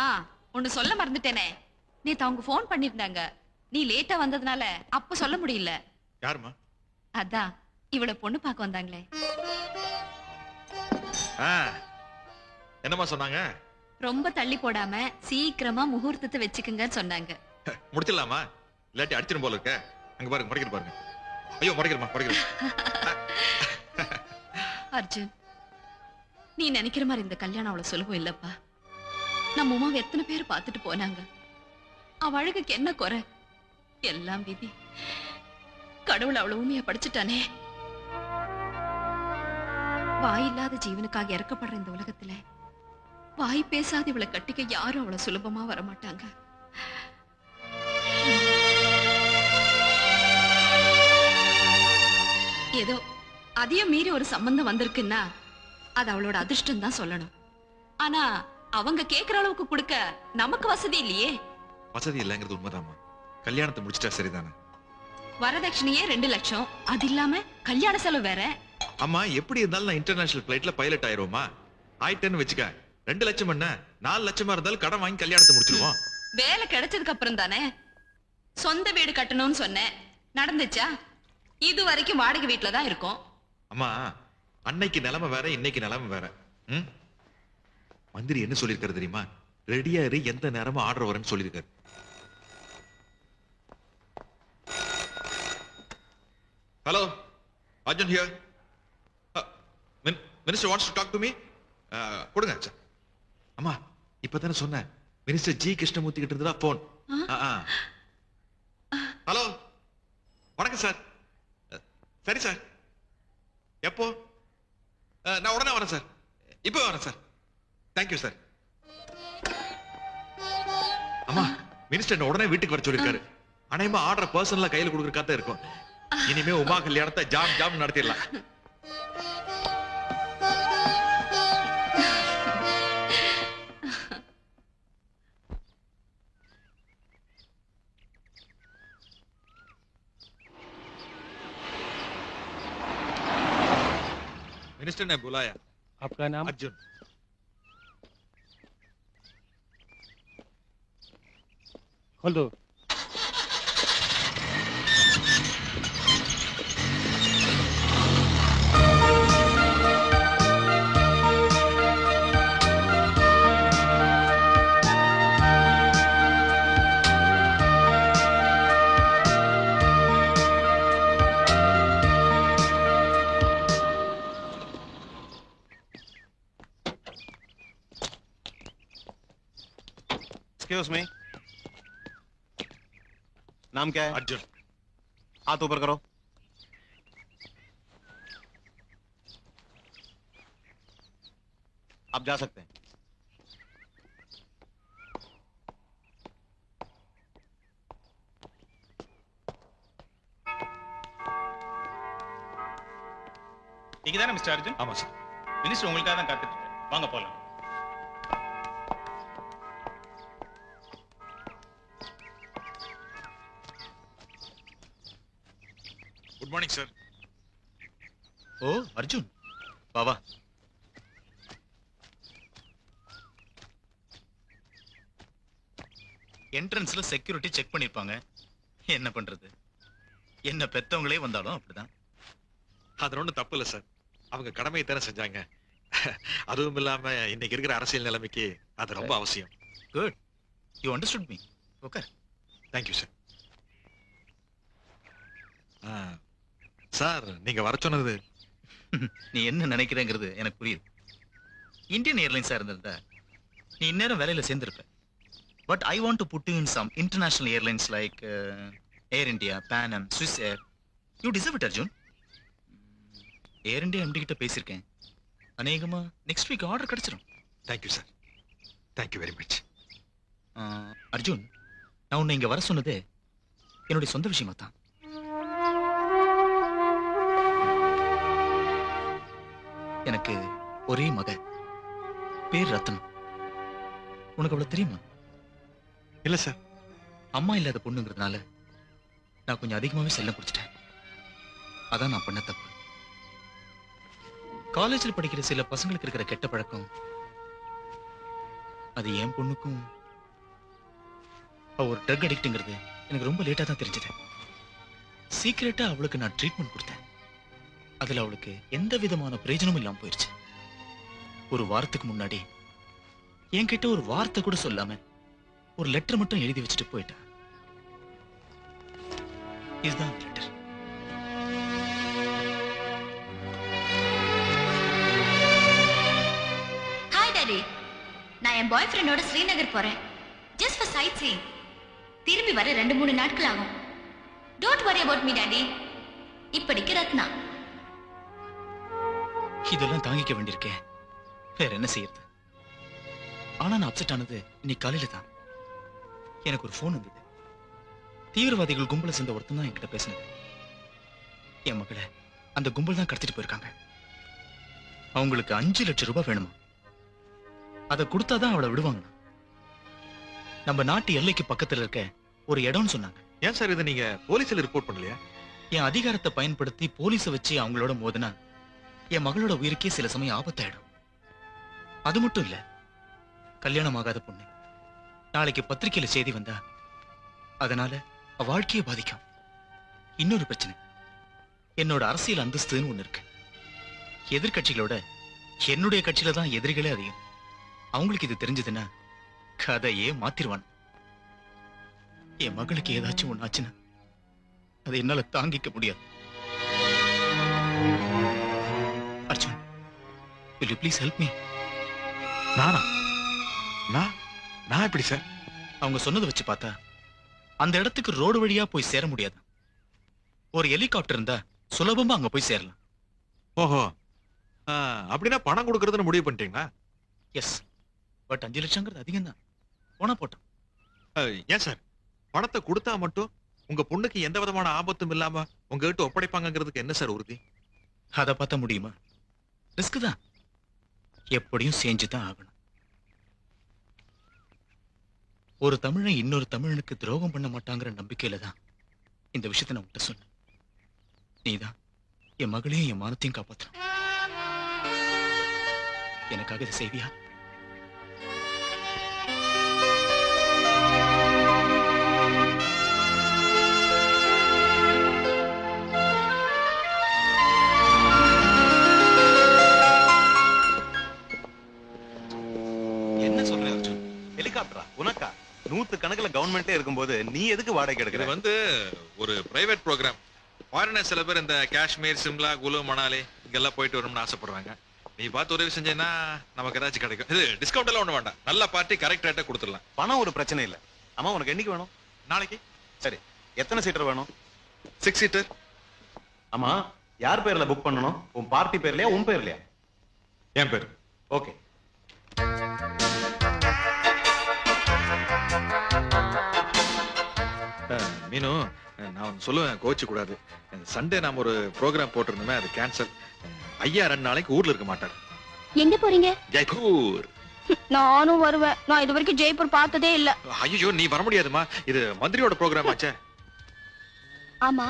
ஆ, ஒன்னு சொல்ல மறந்துட்டேனே. நேத்து அவங்க ஃபோன் பண்ணிருந்தாங்க. நீ லேட்டா வந்ததுனால அப்ப சொல்ல முடியல. யாருமா? அதான் இவள பொண்ணு பார்க்க வந்தாங்களே. என்னமா சொன்னாங்க? ரொம்ப தள்ளி போடாம சீக்கிரமா முகூர்த்தத்தை வச்சுக்குங்கன்னு சொன்னாங்க. முடிச்சிடலாமா? இல்லாட்டி அடிச்சிடும் போல இருக்க. அங்க பாருங்க, முறைக்கிற பாருங்க. ஐயோ, முறைக்கிறமா முறைக்கிற. அர்ஜுன், நீ நினைக்கிற மாதிரி இந்த கல்யாணம் அவ்வளவு சுலபம் இல்லப்பா. நம்ம உமாவை எத்தனை பேர் பார்த்துட்டு போனாங்க. அவ அழகுக்கு என்ன குறை? எல்லாம் விதி. கடவுள் அவ்வளவு உண்மையா படிச்சுட்டானே. வாயில்லாத ஜீவனுக்காக இறக்கப்படுற இந்த உலகத்துல வாய் பேசாத இவளை கட்டிக்க யாரும் அவ்வளவு சுலபமா வரமாட்டாங்க. ஏதோ அதையும் மீறி ஒரு சம்பந்தம் வந்திருக்குன்னா அது அவளோட அதிர்ஷ்டம் தான் சொல்லணும். ஆனா அவங்க கேக்குற அளவுக்கு கொடுக்க நமக்கு வசதி இல்லையே. வசதி இல்லங்கிறது உண்மைதாமா. கல்யாணத்தை முடிச்சிட்டா சரிதானே? வரதட்சணையே 2 லட்சம். அது இல்லாம கல்யாண செலவு வேற. அம்மா, எப்படி இருந்தாலும் நான் இன்டர்நேஷனல் பிளைட்ல பைலட் ஆயிருவோமா? ஆயிட்டேன்னு வச்சுக்க. 2 லட்சம் என்ன 4 லட்சமா இருந்தாலும் கடன் வாங்கி கல்யாணத்தை முடிச்சிருவோம். வேலை கிடைச்சதுக்கு அப்புறம் தானே. சொந்த வீடு கட்டணும்னு சொன்னேன், நடந்துச்சா? இது வரைக்கும் வாடகை வீட்டுல தான் இருக்கும். அம்மா, அன்னைக்கு நிலைமை வேற, இன்னைக்கு நிலைமை வேற. மந்திரி என்ன சொல்லிருக்காரு தெரியுமா? ரெடியா இரு, எந்த நேரமும் ஆர்டர் வரேன்னு சொல்லிருக்காரு. Hello, Arjun here. Minister wants to talk to me. கொடுங்க சார். அம்மா, இப்பதானே சொன்னேன், மினிஸ்டர் ஜி கிருஷ்ணமூர்த்தி கிட்ட இருந்தா போன். ஹலோ, வணக்கம் சார். சரி சார், எப்போ? நான் உடனே வரேன் சார். இப்போ வரேன் சார். Thank you sir. அம்மா, மினிஸ்டர் உடனே வீட்டுக்கு வர சொல்லிருக்காரு. அனைமா ஆர்டர் பர்சனலா கையில கொடுக்கறதா இருக்கும். இனிமே உமா கல்யாணத்தை ஜாம் ஜாம் நடத்திடலாம். मिनिस्टर ने बुलाया. आपका नाम? अर्जुन. खोल दो. एक्सक्यूज मी, नाम क्या है? अर्जुन. हाथ ऊपर करो. आप जा सकते हैं. நீங்க தானே மிஸ்டர் அர்ஜுன்? ஆமா சார். மினிஸ்டர் உங்களுக்காக தான் காத்துட்டு இருக்காரு. வாங்க போலாம். Good morning sir. ஓ அர்ஜுன், வா வா. என்ட்ரன்ஸ்ல செக்யூரிட்டி செக் பண்ணிருப்பாங்க. என்ன பண்றது, என்ன பெத்தவங்களே வந்தாலும் அப்படிதான். அது ஒண்ணும் தப்பு இல்ல சார். அவங்க கடமையை தானே செஞ்சாங்க. அதுவும் இல்லாம இன்னைக்கு இருக்கிற அரசியல் நிலைமைக்கு அது ரொம்ப அவசியம். Good, you understood me. Okay, thank you sir. Sir, நீங்க வர சொன்னது. நீ என்ன நினைக்கிறேங்கிறது எனக்கு புரியுது. இந்தியன் ஏர்லைன்ஸா இருந்திருந்தா நீ இந்நேரம் வேலையில சேர்ந்திருப்ப. But I want to put you in some international airlines like Air India, Pan Am, Swissair. You deserve it Arjun. Air India MD கிட்ட பேசியிருக்கேன். அநேகமா நெக்ஸ்ட் வீக் ஆர்டர் கிடைச்சிடும். Thank you sir. Thank you very much. Arjun, நான் உன்னை இங்க வர சொன்னது என்னுடைய சொந்த விஷயமா தான். எனக்கு ஒரே மக, பேர் ரத்னம். உனக்கு அவ்வளவு தெரியுமா? இல்ல சார். அம்மா இல்லாத பொண்ணுங்கிறதுனால நான் கொஞ்சம் அதிகமாவே செல்லம் குடிச்சிட்டேன். அதான் நான் பண்ண தப்பு. காலேஜில் படிக்கிற சில பசங்களுக்கு இருக்கிற கெட்ட பழக்கம் அது என் பொண்ணுக்கும் அவ ஒரு ட்ரக் அடிக்ட்ங்கிறது எனக்கு ரொம்ப லேட்டா தான் தெரிஞ்சது. சீக்கிரட்டா அவளுக்கு நான் ட்ரீட்மெண்ட் கொடுத்தேன். அதுல அவளுக்கு எந்த விதமான பிரயோஜனமும் இல்லாம போயிருச்சு. ஒரு வாரத்துக்கு முன்னாடி என்கிட்ட ஒரு வார்த்தை கூட சொல்லாம ஒரு லெட்டர் மட்டும் எழுதி வச்சுட்டு போயிட்டா. இதுதான் லெட்டர். ஹாய் டாடி, நான் என் பாய் ஃப்ரெண்டோட ஸ்ரீநகர் போறேன். Just for sightseeing. திரும்பி வர 2-3 நாட்கள் ஆகும். Don't worry about me daddy. இப்படிக்கு ரத்னா. இதெல்லாம் தாங்கிக்க வேண்டியிருக்கேன். வேற என்ன செய்யறது? ஆனா நான் அப்செட் ஆனது இன்னைக்கு காலையில தான். எனக்கு ஒரு போன் வந்தது. தீவிரவாதிகள் கும்பலை சேர்ந்த ஒருத்தன் தான் என்கிட்ட பேசினது. என் மகளை அந்த கும்பல் தான் கடத்திட்டு போயிருக்காங்க. அவங்களுக்கு 5 லட்சம் ரூபாய் வேணுமா? அதை கொடுத்தாதான் அவளை விடுவாங்க. நம்ம நாட்டு எல்லைக்கு பக்கத்துல இருக்க ஒரு இடம்னு சொன்னாங்க. ஏன் சார் இதை நீங்க போலீஸ்ல ரிப்போர்ட் பண்ணலையா? என் அதிகாரத்தை பயன்படுத்தி போலீஸை வச்சு அவங்களோட மோதினா என் மகளோட உயிருக்கே சில சமயம் ஆபத்தாயிடும். அது மட்டும் இல்ல, கல்யாணம் ஆகாத பொண்ணு நாளைக்கு பத்திரிக்கையில செய்தி வந்தா அதனால அவ வாழ்க்கையை பாதிக்கும். இன்னொரு பிரச்சனை, என்னோட அரசியல் அந்தஸ்துன்னு ஒண்ணு இருக்கு. எதிர்கட்சிகளோட என்னுடைய கட்சியில தான் எதிரிகளே அதிகம். அவங்களுக்கு இது தெரிஞ்சதுன்னா கதையே மாத்திருவான். என் மகளுக்கு ஏதாச்சும் ஒண்ணு ஆச்சுன்னா அதை என்னால தாங்கிக்க முடியாது. Arjun, will you please help me? நானா? நான் எப்படி சார்? அவங்க சொன்னதை வச்சு பார்த்தா அந்த இடத்துக்கு ரோடு வழியா போய் சேர முடியாது. ஒரு ஹெலிகாப்டர் இருந்தா சுலபமா அங்க போய் சேரலாம். ஓஹோ, அப்படின்னா பணம் கொடுக்கறதுன்னு முடிவு பண்ணிட்டீங்களா? எஸ், பட் 5 லட்சங்கிறது அதிகம் தான். போனா போட்டோம். ஏன் சார், பணத்தை கொடுத்தா மட்டும் உங்க பொண்ணுக்கு எந்த விதமான ஆபத்தும் இல்லாம உங்ககிட்ட ஒப்படைப்பாங்கிறதுக்கு என்ன சார் உறுதி? அதை பார்த்தா முடியுமா? ரிஸ்க் தான். எப்படியும் செஞ்சுதான் ஆகணும். ஒரு தமிழன் இன்னொரு தமிழனுக்கு துரோகம் பண்ண மாட்டாங்கிற நம்பிக்கையில தான் இந்த விஷயத்தை நான் உன்கிட்ட சொன்னேன். நீதான் என் மகளையும் என் மானத்தையும் காப்பாற்றணும். எனக்காக இதை செய்வியா? என்ன சொல்றேன் அர்ஜுன்? ஹெலிகாப்டரா உனக்கா? 100 கணக்குல கவர்மெண்ட்டே இருக்கும்போது நீ எதுக்கு வாடகை இது எடுக்கிற? வந்து ஒரு பிரைவேட் ப்ரோக்ராம். ஃபாரினர் சில பேர் இந்த காஷ்மீர், சிம்லா, குலு, மணாலி இங்கெல்லாம் போயிட்டு வரணும்னு ஆசைப்படுறாங்க. நீ பார்த்து உதவி செஞ்சேன்னா நமக்கு ஏதாச்சும் கிடைக்கும். இது டிஸ்கவுண்ட் எல்லாம் ஒண்ணு வேண்டாம். நல்ல பார்ட்டி, கரெக்ட் ரேட்டா கொடுத்துடலாம். பணம் ஒரு பிரச்சனை இல்ல. அம்மா உனக்கு என்னைக்கு வேணும்? நாளைக்கு. சரி, எத்தனை சீட்டர் வேணும்? 6 சீட்டர். ஆமா, யார் பேர்ல புக் பண்ணணும்? உன் பார்ட்டி பேர்லயா உன் பேர்லயா? என் பேர். ஓகே. மீனு, நான் ஒண்ணு சொல்லுவேன், கோச்சு கூடாது. சண்டே நாம ஒரு ப்ரோக்ராம் போட்டிருந்தோமே, அது கேன்சல். ஐயா 2 நாளைக்கு ஊர்ல இருக்க மாட்டார். எங்க போறீங்க? ஜெய்ப்பூர். நானும் வருவேன். நான் இது வரைக்கும் ஜெய்ப்பூர் பார்த்ததே இல்ல. ஐயோ, நீ வர முடியாதுமா. இது மந்திரியோட ப்ரோக்ராம் ஆச்சே. ஆமா,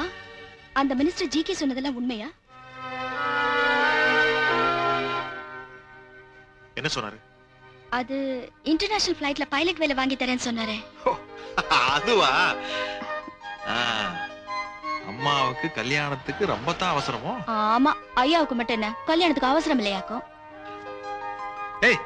அந்த மினிஸ்டர் ஜிகே சொன்னதெல்லாம் உண்மையா? என்ன சொன்னாரு? அது இன்டர்நேஷனல் ஃளைட்ல பைலட் வேலை வாங்கி தரேன்னு சொன்னாரே. அதுவா? அம்மாவுக்கு கல்யாணத்துக்கு ரொம்ப தான் அவசரமோ? ஆமா, ஐயாவுக்கு மட்டும் என்ன, கல்யாணத்துக்கு அவசரம் இல்லையாக்கும். ஏய்,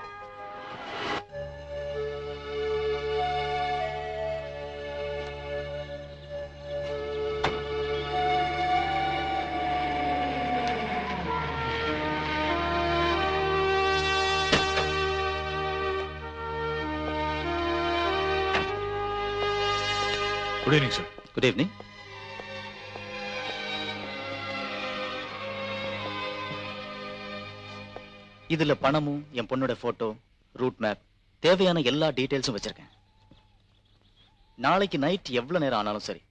good evening sir. Good evening. இதுல பணமும் என் பொண்ணோட போட்டோ, ரூட் மேப், தேவையான எல்லா டீடைல்ஸும் வச்சிருக்கேன். நாளைக்கு நைட் எவ்வளவு நேரம் ஆனாலும் சரி,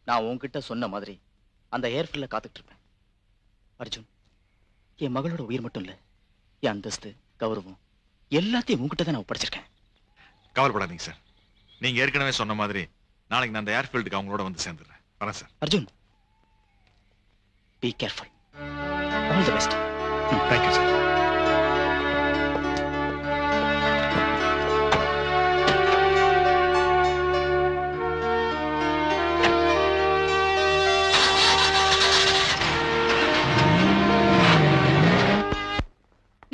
நான் உன்கிட்ட சொன்ன மாதிரி அந்த ஏர்ஃபீல்ட்ல காத்துட்டு இருப்பேன். அர்ஜுன், என் மகளோட உயிர் மட்டும் இல்ல, என் அந்தஸ்து, கௌரவம் எல்லாத்தையும் உன்கிட்ட தான் நான் ஒப்படைச்சிருக்கேன். கவலைப்படாதீங்க சார். நீங்க ஏற்கனவே சொன்ன மாதிரி நாளைக்கு நான் அந்த ஏர்ஃபீல்டுக்கு அவங்களோட வந்து சேர்ந்துடுறேன். வரேன் sir. Arjun, be careful. All the best. Thank you sir.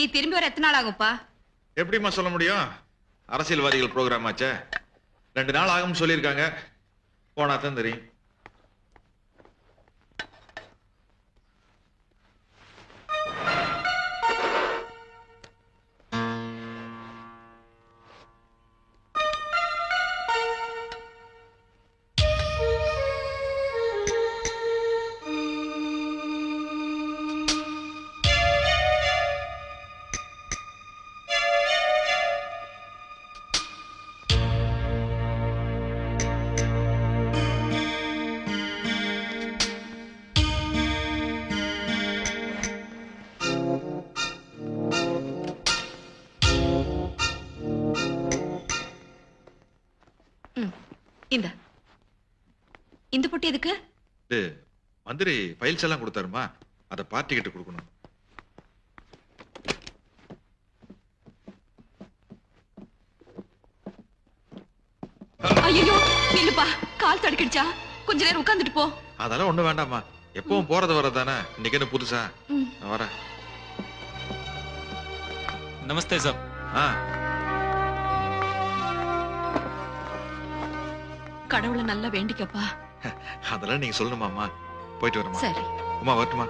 நீ திரும்பி வர எத்தனை நாள் ஆகும்ப்பா? எப்படிம்மா சொல்ல முடியும்? அரசியல்வாதிகள் ப்ரோக்ராம் ஆச்சே, 2 நாள் ஆகும்னு சொல்லியிருக்காங்க. போனா தான் தெரியும். இந்த இந்த பொட்டி எதுக்கு? இது மந்திரி ஃபைல்ஸ் எல்லாம் கொடுத்தாருமா, அதை பார்ட்டி கிட்ட கொடுக்கணும். ஐயோ நில்லுப்பா, கால் தடுக்கிடுச்சா? கொஞ்ச நேரம் உட்கார்ந்துட்டு போ. அதெல்லாம் ஒண்ணு வேண்டாம்மா, எப்பவும் போறது வரதானே, இன்னைக்கு என்ன புதுசா? ம். நான் வரேன். नमस्ते सब। ஆ, கடவுளை நல்லா வேண்டிக்கப்பா. அதெல்லாம் நீங்க சொல்லணுமாம்மா. போயிட்டு வரமா? சரி. உமா வரட்டுமா?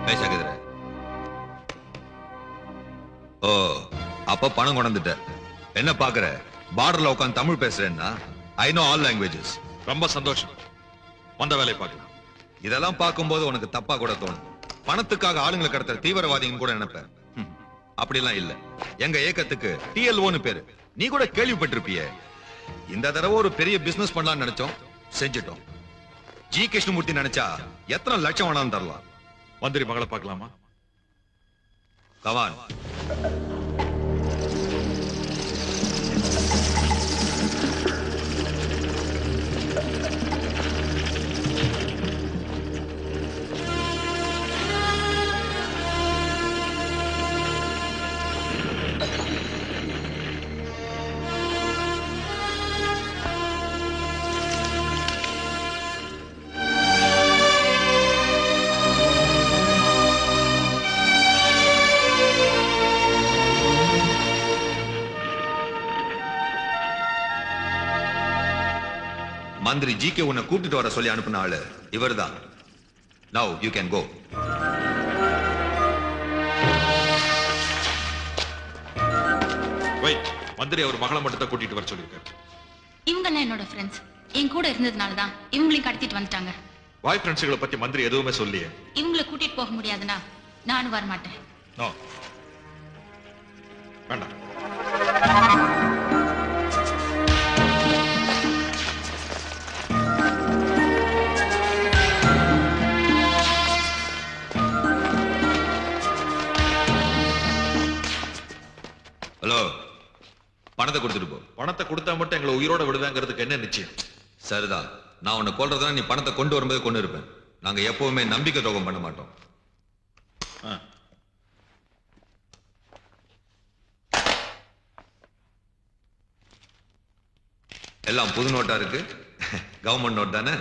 பேசாக்குதுற. ஓ, அப்ப பணம் கொண்டுட்ட. என்ன பாக்குற? பார்டர்ல உட்காந்து தமிழ் பேசுறேன்னா ஐ நோ ஆல் லாங்குவேஜஸ். ரொம்ப சந்தோஷம். வந்த வேலையை பார்க்கலாம். இதெல்லாம் பார்க்கும்போது உனக்கு தப்பா கூட தோணும். பணத்துக்காக ஆளுங்களை கடத்துற தீவிரவாதின்னு கூட நினைப்பேன். அப்படிலாம் இல்ல. எங்க ஏக்கத்துக்கு டிஎல்ஓன்னு பேரு. நீ கூட கேள்விப்பட்டிருப்பிய. இந்த தடவை ஒரு பெரிய பிசினஸ் பண்ணலாம்னு நினைச்சோம், செஞ்சிட்டோம். ஜி கிருஷ்ணமூர்த்தி நினைச்சா எத்தனை லட்சம் வேணாலும் தரலாம். மந்திரி மகளை பார்க்கலாமா? கவான். மந்திரி ஜிகே உன்னை கூப்பிட்டு வர சொல்லி அனுப்பின ஆளு இவர்தான். Now you can go. Wait, மந்திரி அவர் மகளை மட்டும் தான் கூட்டிட்டு வர சொல்லியிருக்காரு. இவங்கெல்லாம் என்னோட ஃப்ரெண்ட்ஸ். என் கூட இருந்ததுனால தான் இவங்களையும் கடத்திட்டு வந்துட்டாங்க. பாய் ஃப்ரெண்ட்ஸுகளை பத்தி மந்திரி எதுவுமே சொல்லியே. இவங்களை கூட்டிட்டு போக முடியாதுன்னா நானும் வர மாட்டேன். நோ, வேண்டாம். ஹலோ, பணத்தை கொடுத்துட்டு போ. பணத்தை கொடுத்தா மட்டும் எங்களை உயிரோட விடுவேங்கிறதுக்கு என்ன நிச்சயம்? சரிதான். நான் உன்னை கொல்றதா நீ பணத்தை கொண்டு வரும்போது கொண்டு இருப்பேன். நாங்க எப்பவுமே நம்பிக்கை துரோகம் பண்ண மாட்டோம். எல்லாம் புது நோட்டா இருக்கு. கவர்மெண்ட் நோட் தானே?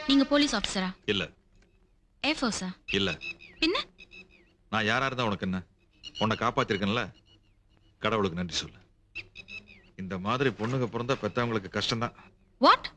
நீங்க போலீஸ் ஆபீசரா? இல்ல. ஏர்ஃபோர்ஸா? இல்ல. பின்ன? நான் யாரா இருந்தா உனக்கு என்ன? உன்னை காப்பாத்திருக்கேன்ல, கடவுளுக்கு நன்றி சொல்லு. இந்த மாதிரி பொண்ணுங்க பிறந்தா பெத்தவங்களுக்கு கஷ்டம்தான். வாட்?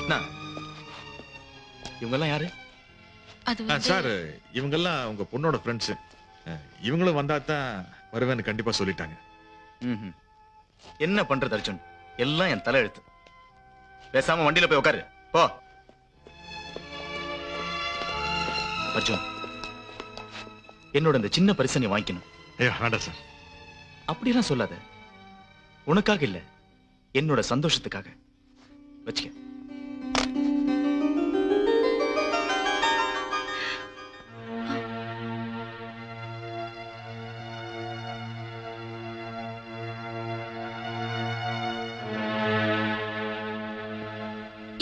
ரத்னா இவங்க எல்லாம் யாரு? அது வந்து சார் இவங்கெல்லாம் உங்க பொண்ணோட ஃப்ரெண்ட்ஸ். இவங்களும் வந்தா தான் வருவேன்னு கண்டிப்பா சொல்லிட்டாங்க. ம்ஹும். என்ன பண்றது அர்ஜுன், எல்லாம் என் தலையெழுத்து. பேசாம வண்டியில போய் உட்காரு போ. அர்ஜுன், என்னோட இந்த சின்ன பரிசை நீ வாங்கிக்கணும். ஐயோ வேண்டாம் சார். அப்படியெல்லாம் சொல்லாத. உனக்காக இல்ல, என்னோட சந்தோஷத்துக்காக வச்சுக்க.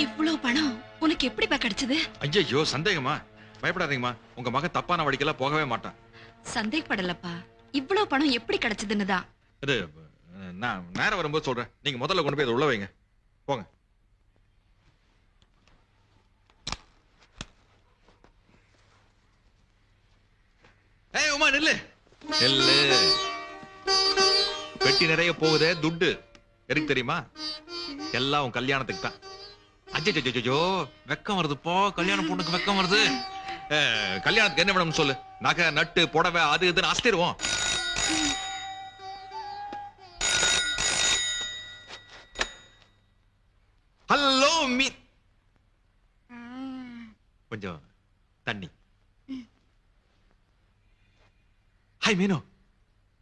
இவ்வளவு பணம் உனக்கு எப்படிப்பா கிடைச்சது? ஐயோ சந்தேகமா? பயப்படாதீங்கம்மா, உங்க மகன் தப்பான வழிக்கெல்லாம் போகவே மாட்டான். சந்தேகப்படலப்பா, இவ்வளவு பணம் எப்படி கிடைச்சதுன்னு தான். இது நான் நேரம் வரும்போது சொல்றேன். நீங்க முதல்ல கொண்டு போய் அதை உள்ள வைங்க. போங்க. ஏய் உமா நில்லு நில்லு. பெட்டி நிறைய போகுதே துட்டு. எதுக்கு தெரியுமா? எல்லாம் உன் கல்யாணத்துக்கு தான். அஜ்ஜோ வெக்கம் வருது போ. கல்யாண பொண்ணுக்கு வெக்கம் வருது. கல்யாணத்துக்கு என்ன வேணும்னு சொல்லு. நகை நட்டு புடவை அது இதுன்னு அஸ்திருவோம். ஹலோ மீ கொஞ்சம் தண்ணி. ஹாய் மீனு,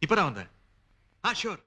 இப்பதான் வந்தேன். ஷூர்.